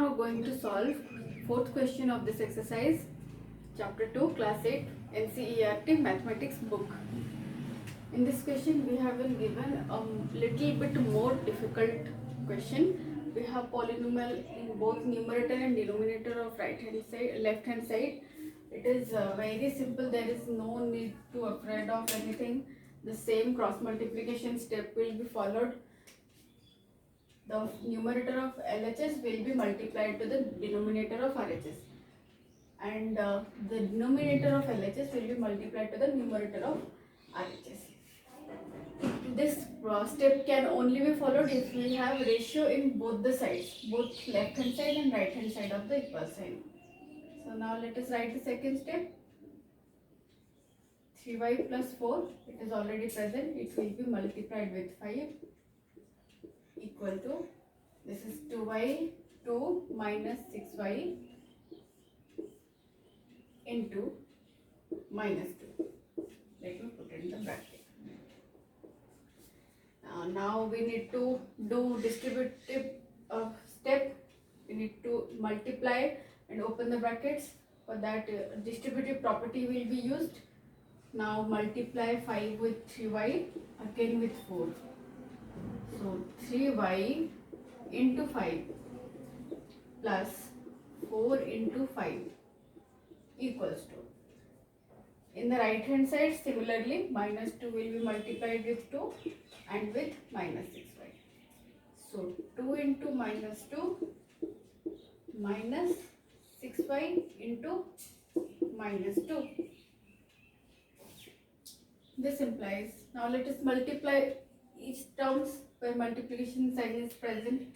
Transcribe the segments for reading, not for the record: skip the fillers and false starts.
now going to solve fourth question of this exercise, chapter 2, class 8, NCERT mathematics book. In this question we have been given a little bit more difficult question. We have polynomial in both numerator and denominator of left hand side. It is very simple. There is no need to afraid of anything. The same cross multiplication step will be followed. The numerator of LHS will be multiplied to the denominator of RHS, and the denominator of LHS will be multiplied to the numerator of RHS. This step can only be followed if we have ratio in both the sides, both left hand side and right hand side of the equal sign. So now let us write the second step. 3y plus 4, it is already present, it will be multiplied with 5 equal to, this is 2y 2 minus 6y into minus 2. Let me put it in the bracket. Now we need to do distributive step. We need to multiply and open the brackets. For that distributive property will be used. Now multiply 5 with 3y, again with 4. So 3y into 5 plus 4 into 5 equals to, in the right hand side similarly minus 2 will be multiplied with 2 and with minus 6y. So 2 into minus 2 minus 6y into minus 2. This implies, now let us multiply each terms where multiplication sign is present.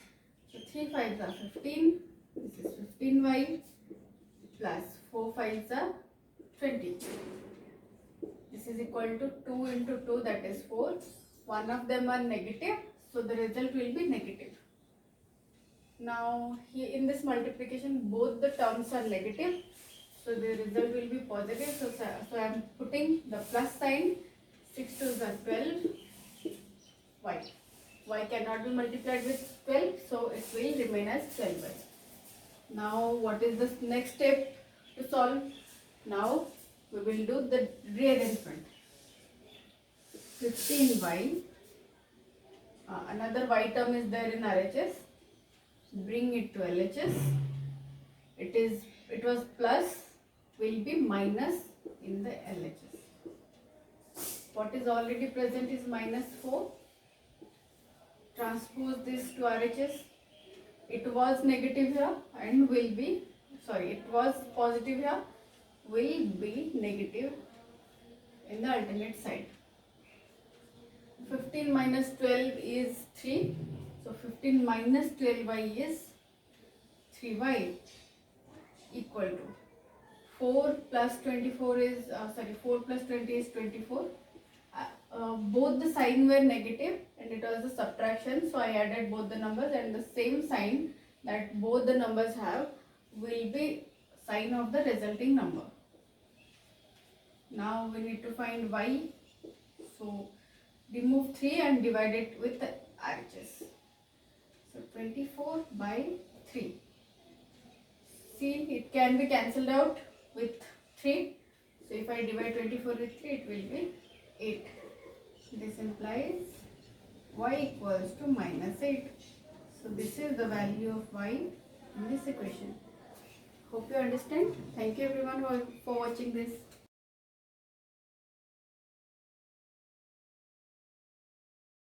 So 3 5s are 15, this is 15y plus 4 5s are 20. This is equal to 2 into 2, that is 4. One of them are negative, so the result will be negative. Now here in this multiplication both the terms are negative, so the result will be positive. So I am putting the plus sign. 6 2s are 12. Y cannot be multiplied with 12, so it will remain as 12y. Now what is the next step to solve? Now we will do the rearrangement. 15y, another y term is there in RHS, bring it to LHS. It was plus, will be minus in the LHS. What is already present is minus 4. Transpose this to RHS. It was negative here and will be, it was positive here, will be negative in the alternate side. 15 minus 12 is 3. So 15 minus 12y is 3y equal to 4 plus 24 is, 4 plus 20 is 24. Both the sign were negative and it was a subtraction, so I added both the numbers, and the same sign that both the numbers have will be sign of the resulting number. Now we need to find y, so remove 3 and divide it with the RHS. So 24 by 3. See, it can be cancelled out with 3. So if I divide 24 with 3, it will be 8. This implies y equals to minus 8. So this is the value of y in this equation. Hope you understand. Thank you everyone for watching this.